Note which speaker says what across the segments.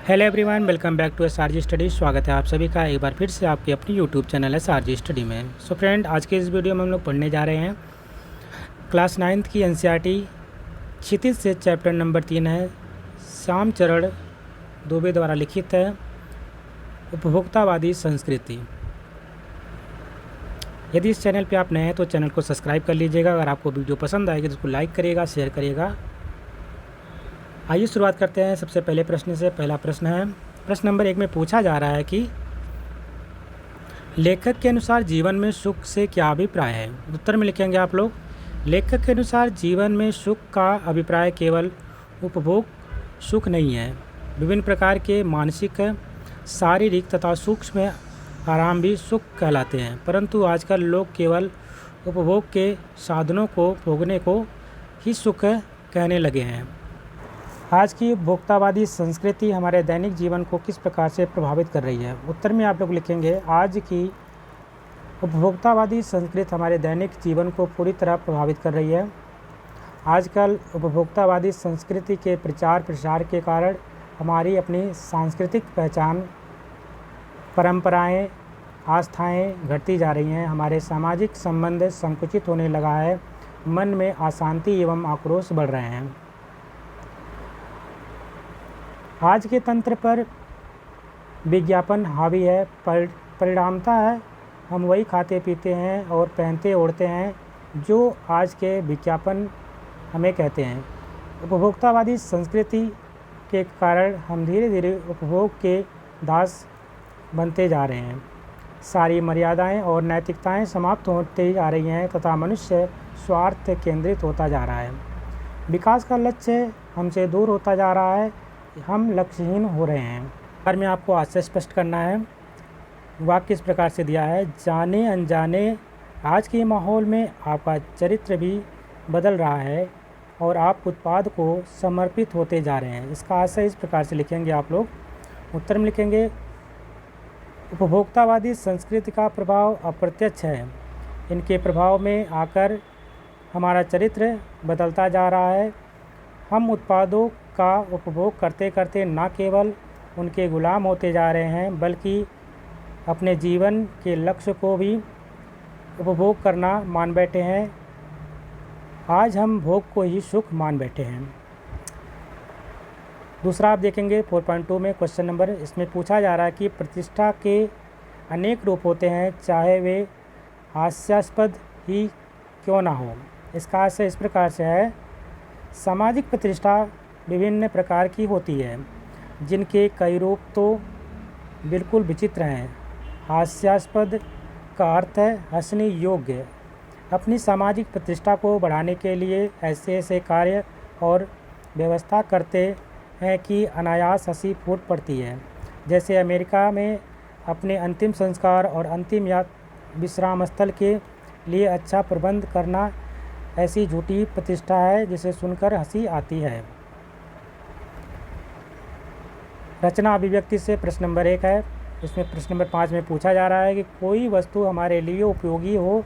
Speaker 1: Hello everyone, welcome back to SRG study. स्वागत है आप सभी का एक बार फिर से आपके अपनी यूट्यूब चैनल एसआरजी स्टडी में। सो फ्रेंड, आज के इस वीडियो में हम लोग पढ़ने जा रहे हैं क्लास 9th की एनसीईआरटी क्षितिज से चैप्टर नंबर 3 है, श्याम चरण दुबे द्वारा लिखित है, उपभोक्तावादी संस्कृति। यदि इस चैनल पे आप नए हैं तो चैनल को सब्सक्राइब कर लीजिएगा। अगर आपको वीडियो पसंद आएगी तो उसको लाइक करिएगा, शेयर करिएगा। आइए शुरुआत करते हैं सबसे पहले प्रश्न से। पहला प्रश्न है, प्रश्न नंबर 1 में पूछा जा रहा है कि लेखक के अनुसार जीवन में सुख से क्या अभिप्राय है। उत्तर में लिखेंगे आप लोग, लेखक के अनुसार जीवन में सुख का अभिप्राय केवल उपभोग सुख नहीं है। विभिन्न प्रकार के मानसिक, शारीरिक तथा सूक्ष्म आराम भी सुख कहलाते हैं, परंतु आजकल लोग केवल उपभोग के साधनों को भोगने को ही सुख कहने लगे हैं। आज की उपभोक्तावादी संस्कृति हमारे दैनिक जीवन को किस प्रकार से प्रभावित कर रही है। उत्तर में आप लोग लिखेंगे, आज की उपभोक्तावादी संस्कृति हमारे दैनिक जीवन को पूरी तरह प्रभावित कर रही है। आजकल उपभोक्तावादी संस्कृति के प्रचार प्रसार के कारण हमारी अपनी सांस्कृतिक पहचान, परंपराएं, आस्थाएं घटती जा रही हैं। हमारे सामाजिक संबंध संकुचित होने लगा है। मन में अशांति एवं आक्रोश बढ़ रहे हैं। आज के तंत्र पर विज्ञापन हावी है। परिणामता है हम वही खाते पीते हैं और पहनते ओढ़ते हैं जो आज के विज्ञापन हमें कहते हैं। उपभोक्तावादी संस्कृति के कारण हम धीरे धीरे उपभोग के दास बनते जा रहे हैं। सारी मर्यादाएं और नैतिकताएं समाप्त होती जा रही हैं तथा मनुष्य स्वार्थ केंद्रित होता जा रहा है। विकास का लक्ष्य हमसे दूर होता जा रहा है। हम लक्ष्यहीन हो रहे हैं। पर में आपको आज से स्पष्ट करना है। वाक्य इस प्रकार से दिया है, जाने अनजाने आज के माहौल में आपका चरित्र भी बदल रहा है और आप उत्पाद को समर्पित होते जा रहे हैं। इसका आशय इस प्रकार से लिखेंगे आप लोग। उत्तर में लिखेंगे, उपभोक्तावादी संस्कृति का प्रभाव अप्रत्यक्ष है। इनके प्रभाव में आकर हमारा चरित्र बदलता जा रहा है। हम उत्पादों का उपभोग करते करते न केवल उनके गुलाम होते जा रहे हैं, बल्कि अपने जीवन के लक्ष्य को भी उपभोग करना मान बैठे हैं। आज हम भोग को ही सुख मान बैठे हैं। दूसरा आप देखेंगे 4.2 में क्वेश्चन नंबर, इसमें पूछा जा रहा है कि प्रतिष्ठा के अनेक रूप होते हैं, चाहे वे हास्यास्पद ही क्यों ना हो। इसका आशय इस प्रकार से है, सामाजिक प्रतिष्ठा विभिन्न प्रकार की होती है, जिनके कई रूप तो बिल्कुल विचित्र हैं। हास्यास्पद का अर्थ है हंसने योग्य। अपनी सामाजिक प्रतिष्ठा को बढ़ाने के लिए ऐसे ऐसे कार्य और व्यवस्था करते हैं कि अनायास हंसी फूट पड़ती है। जैसे अमेरिका में अपने अंतिम संस्कार और अंतिम विश्राम स्थल के लिए अच्छा प्रबंध करना ऐसी झूठी प्रतिष्ठा है जिसे सुनकर हंसी आती है। रचना अभिव्यक्ति से प्रश्न नंबर 1 है। इसमें प्रश्न नंबर 5 में पूछा जा रहा है कि कोई वस्तु हमारे लिए उपयोगी हो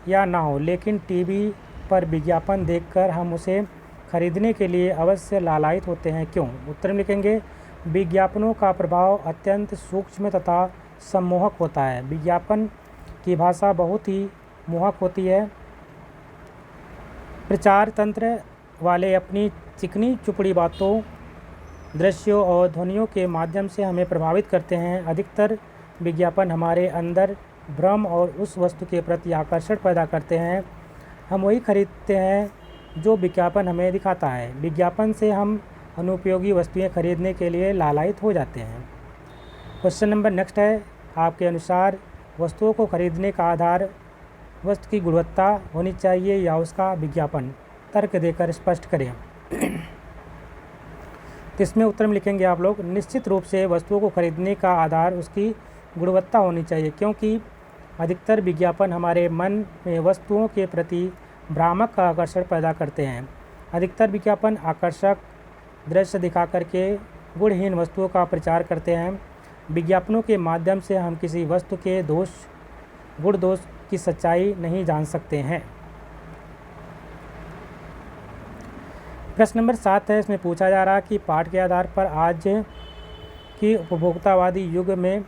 Speaker 1: या ना हो, लेकिन टीवी पर विज्ञापन देखकर हम उसे खरीदने के लिए अवश्य लालायित होते हैं, क्यों। उत्तर में लिखेंगे, विज्ञापनों का प्रभाव अत्यंत सूक्ष्म तथा सम्मोहक होता है। विज्ञापन की भाषा बहुत ही मोहक होती है। प्रचार तंत्र वाले अपनी चिकनी चुपड़ी बातों, दृश्यों और ध्वनियों के माध्यम से हमें प्रभावित करते हैं। अधिकतर विज्ञापन हमारे अंदर भ्रम और उस वस्तु के प्रति आकर्षण पैदा करते हैं। हम वही खरीदते हैं जो विज्ञापन हमें दिखाता है। विज्ञापन से हम अनुपयोगी वस्तुएं खरीदने के लिए लालायित हो जाते हैं। क्वेश्चन नंबर नेक्स्ट है, आपके अनुसार वस्तुओं को खरीदने का आधार वस्तु की गुणवत्ता होनी चाहिए या उसका विज्ञापन। तर्क देकर स्पष्ट करें। तो इसमें उत्तर में लिखेंगे आप लोग, निश्चित रूप से वस्तुओं को खरीदने का आधार उसकी गुणवत्ता होनी चाहिए, क्योंकि अधिकतर विज्ञापन हमारे मन में वस्तुओं के प्रति भ्रामक का आकर्षण पैदा करते हैं। अधिकतर विज्ञापन आकर्षक दृश्य दिखा करके गुणहीन वस्तुओं का प्रचार करते हैं। विज्ञापनों के माध्यम से हम किसी वस्तु के गुण दोष की सच्चाई नहीं जान सकते हैं। प्रश्न नंबर 7 है। इसमें पूछा जा रहा है कि पाठ के आधार पर आज कि उपभोक्तावादी युग में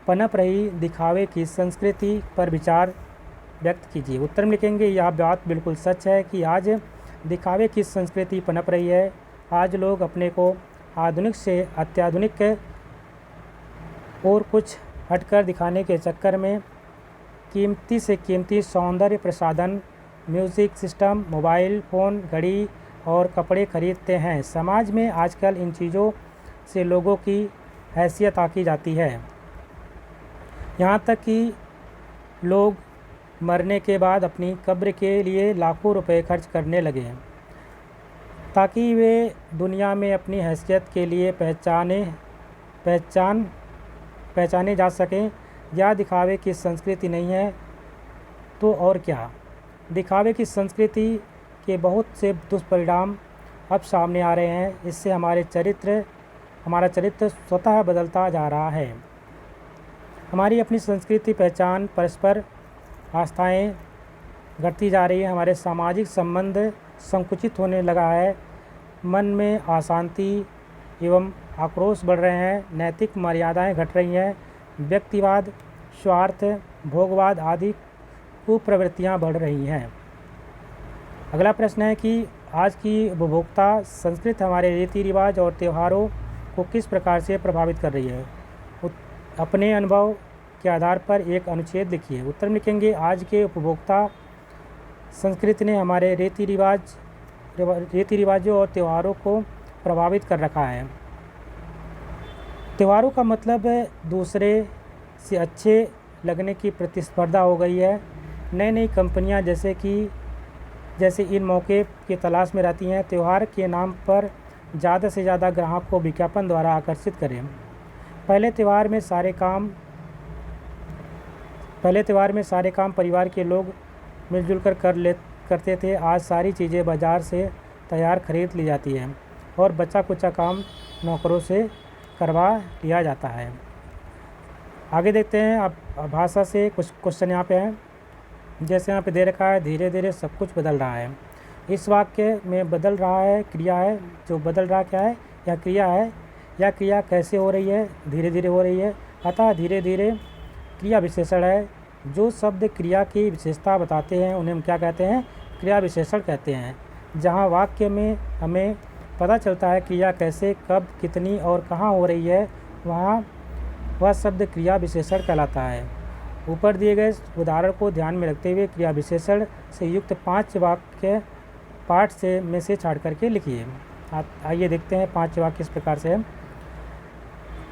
Speaker 1: पनप रही दिखावे की संस्कृति पर विचार व्यक्त कीजिए। उत्तर में लिखेंगे यह बात बिल्कुल सच है कि आज दिखावे की संस्कृति पनप रही है। आज लोग अपने को आधुनिक से अत्याधुनिक और कुछ हटकर दिखाने के चक्कर में कीमती से कीमती सौंदर्य प्रसाधन, म्यूज़िक सिस्टम, मोबाइल फ़ोन, घड़ी और कपड़े खरीदते हैं। समाज में आजकल इन चीज़ों से लोगों की हैसियत आकी जाती है। यहाँ तक कि लोग मरने के बाद अपनी कब्र के लिए लाखों रुपए खर्च करने लगे हैं ताकि वे दुनिया में अपनी हैसियत के लिए पहचाने जा सकें। यह दिखावे की संस्कृति नहीं है तो और क्या। दिखावे की संस्कृति के बहुत से दुष्परिणाम अब सामने आ रहे हैं। इससे हमारा चरित्र स्वतः बदलता जा रहा है। हमारी अपनी संस्कृति, पहचान, परस्पर आस्थाएं घटती जा रही है। हमारे सामाजिक संबंध संकुचित होने लगा है। मन में अशांति एवं आक्रोश बढ़ रहे हैं। नैतिक मर्यादाएं घट रही हैं। व्यक्तिवाद, स्वार्थ, भोगवाद आदि कुप्रवृत्तियां बढ़ रही हैं। अगला प्रश्न है कि आज की उपभोक्ता संस्कृति हमारे रीति रिवाज और त्योहारों को किस प्रकार से प्रभावित कर रही है। अपने अनुभव के आधार पर एक अनुच्छेद लिखिए। उत्तर में लिखेंगे आज के उपभोक्ता संस्कृति ने हमारे रीति रिवाजों और त्योहारों को प्रभावित कर रखा है। त्योहारों का मतलब दूसरे से अच्छे लगने की प्रतिस्पर्धा हो गई है। नई नई कंपनियां जैसे इन मौके की तलाश में रहती हैं। त्यौहार के नाम पर ज़्यादा से ज़्यादा ग्राहक को विज्ञापन द्वारा आकर्षित करें। पहले त्यौहार में सारे काम परिवार के लोग मिलजुल कर करते थे। आज सारी चीज़ें बाज़ार से तैयार खरीद ली जाती हैं और बचा कुचा काम नौकरों से करवा लिया जाता है। आगे देखते हैं। अब भाषा से कुछ क्वेश्चन यहाँ पे हैं। जैसे यहाँ पे दे रखा है, धीरे धीरे सब कुछ बदल रहा है। इस वाक्य में बदल रहा है क्रिया है। जो बदल रहा क्या है? यह क्रिया है। यह क्रिया कैसे हो रही है? धीरे धीरे हो रही है। अतः धीरे धीरे क्रिया विशेषण है। जो शब्द क्रिया की विशेषता बताते हैं उन्हें हम क्या कहते हैं? क्रिया विशेषण कहते हैं। जहाँ वाक्य में हमें पता चलता है क्रिया कैसे, कब, कितनी और कहाँ हो रही है, वहाँ वह शब्द क्रिया विशेषण कहलाता है। ऊपर दिए गए उदाहरण को ध्यान में रखते हुए क्रिया विशेषण से युक्त 5 वाक्य पाठ में से छाट करके लिखिए। आइए देखते हैं 5 वाक्य इस प्रकार से है।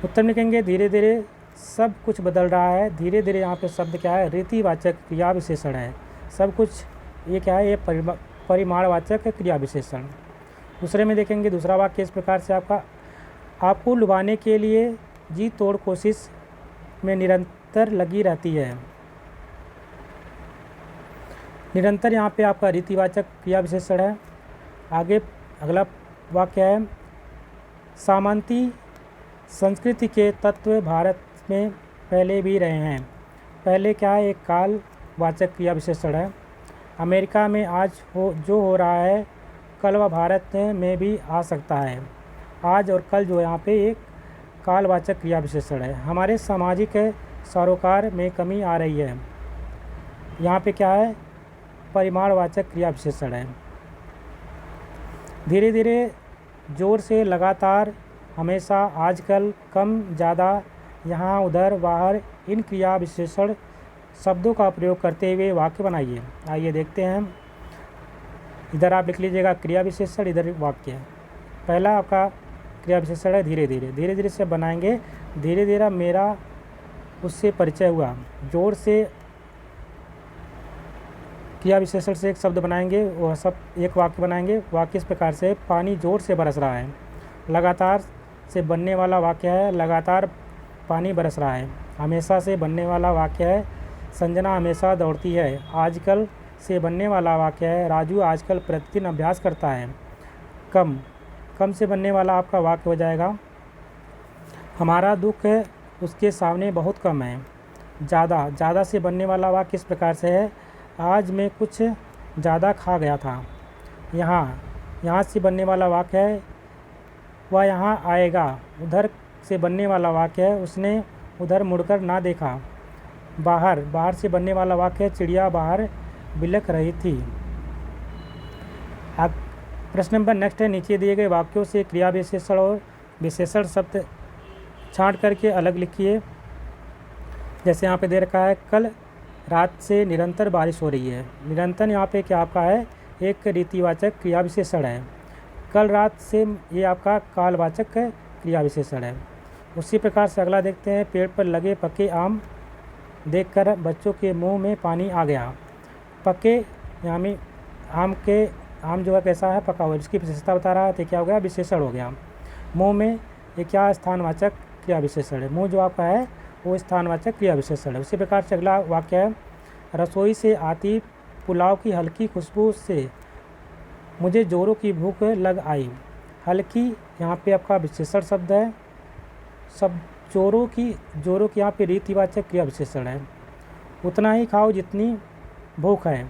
Speaker 1: उत्तर लिखेंगे धीरे धीरे सब कुछ बदल रहा है। धीरे धीरे यहाँ पे शब्द क्या है? रीतिवाचक क्रिया विशेषण है। सब कुछ ये क्या है? ये परिमाणवाचक क्रिया विशेषण। दूसरे में देखेंगे दूसरा वाक्य इस प्रकार से आपको लुभाने के लिए जी तोड़ कोशिश में निरंतर लगी रहती है। निरंतर यहाँ पे आपका रीतिवाचक क्रिया विशेषण है। आगे अगला वाक्य है सामंती संस्कृति के तत्व भारत में पहले भी रहे हैं। पहले क्या है? एक कालवाचक क्रिया विशेषण है। अमेरिका में आज जो हो रहा है कल वह भारत में भी आ सकता है। आज और कल जो यहाँ पे एक कालवाचक क्रिया विशेषण है। हमारे सामाजिक सरोकार में कमी आ रही है। यहाँ पे क्या है? परिमाणवाचक क्रिया विशेषण है। धीरे धीरे, जोर से, लगातार, हमेशा, आजकल, कम, ज़्यादा, यहाँ, उधर, बाहर, इन क्रिया विशेषण शब्दों का प्रयोग करते हुए वाक्य बनाइए। आइए देखते हैं। इधर आप लिख लीजिएगा क्रिया विशेषण, इधर वाक्य। पहला आपका क्रिया विशेषण है धीरे धीरे। धीरे धीरे से बनाएंगे। धीरे धीरे मेरा उससे परिचय हुआ। जोर से क्रिया विशेषण से एक शब्द बनाएंगे, वह सब एक वाक्य बनाएंगे। वाक्य इस प्रकार से पानी जोर से बरस रहा है। लगातार से बनने वाला वाक्य है लगातार पानी बरस रहा है। हमेशा से बनने वाला वाक्य है संजना हमेशा दौड़ती है। आजकल से बनने वाला वाक्य है राजू आजकल प्रतिदिन अभ्यास करता है। कम से बनने वाला आपका वाक्य हो जाएगा हमारा दुख उसके सामने बहुत कम है। ज़्यादा से बनने वाला वाक्य इस प्रकार से है आज मैं कुछ ज़्यादा खा गया था। यहाँ से बनने वाला वाक्य है वह यहाँ आएगा। से बनने वाला वाक्य है उसने उधर मुड़कर ना देखा। बाहर से बनने वाला वाक्य है चिड़िया बाहर बिलख रही थी। प्रश्न नंबर नेक्स्ट है, नीचे दिए गए वाक्यों से क्रिया विशेषण और विशेषण शब्द छांट करके अलग लिखिए। जैसे यहाँ पे दे रखा है कल रात से निरंतर बारिश हो रही है। निरंतर यहाँ पे क्या आपका है, एक रीतिवाचक क्रिया विशेषण है। कल रात से ये आपका कालवाचक क्रिया विशेषण है। उसी प्रकार से अगला देखते हैं, पेड़ पर लगे पके आम देखकर बच्चों के मुंह में पानी आ गया। पके यानी आम जो है कैसा है, पका हुआ, इसकी विशेषता बता रहा है, तो क्या हो गया, विशेषण हो गया। मुंह में ये क्या स्थानवाचक क्रिया विशेषण है। मुंह जो आपका है वो स्थानवाचक क्रिया विशेषण है। उसी प्रकार से अगला वाक्य है, रसोई से आती पुलाव की हल्की खुशबू से मुझे जोरों की भूख लग आई। हल्की यहाँ पे आपका विशेषण शब्द है। सब जोरों की यहाँ पे रीतिवाचक क्रिया विशेषण है। उतना ही खाओ जितनी भूख है।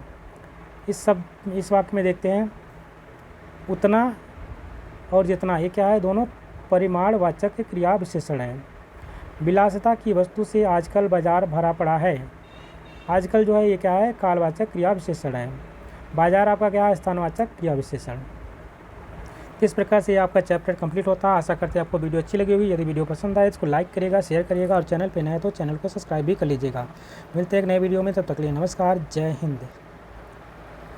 Speaker 1: इस वाक्य में देखते हैं, उतना और जितना ये क्या है, दोनों परिमाणवाचक क्रिया विशेषण है। विलासिता की वस्तु से आजकल बाजार भरा पड़ा है। आजकल जो है ये क्या है, कालवाचक क्रिया विशेषण है। बाजार आपका क्या है, स्थानवाचक क्रिया विशेषण। इस प्रकार से आपका चैप्टर कंप्लीट होता है। आशा करते हैं आपको वीडियो अच्छी लगी होगी। यदि वीडियो पसंद आए इसको लाइक करिएगा, शेयर करिएगा और चैनल पे नए हैं तो चैनल को सब्सक्राइब भी कर लीजिएगा। मिलते हैं एक नए वीडियो में, तब तक के लिए नमस्कार, जय हिंद।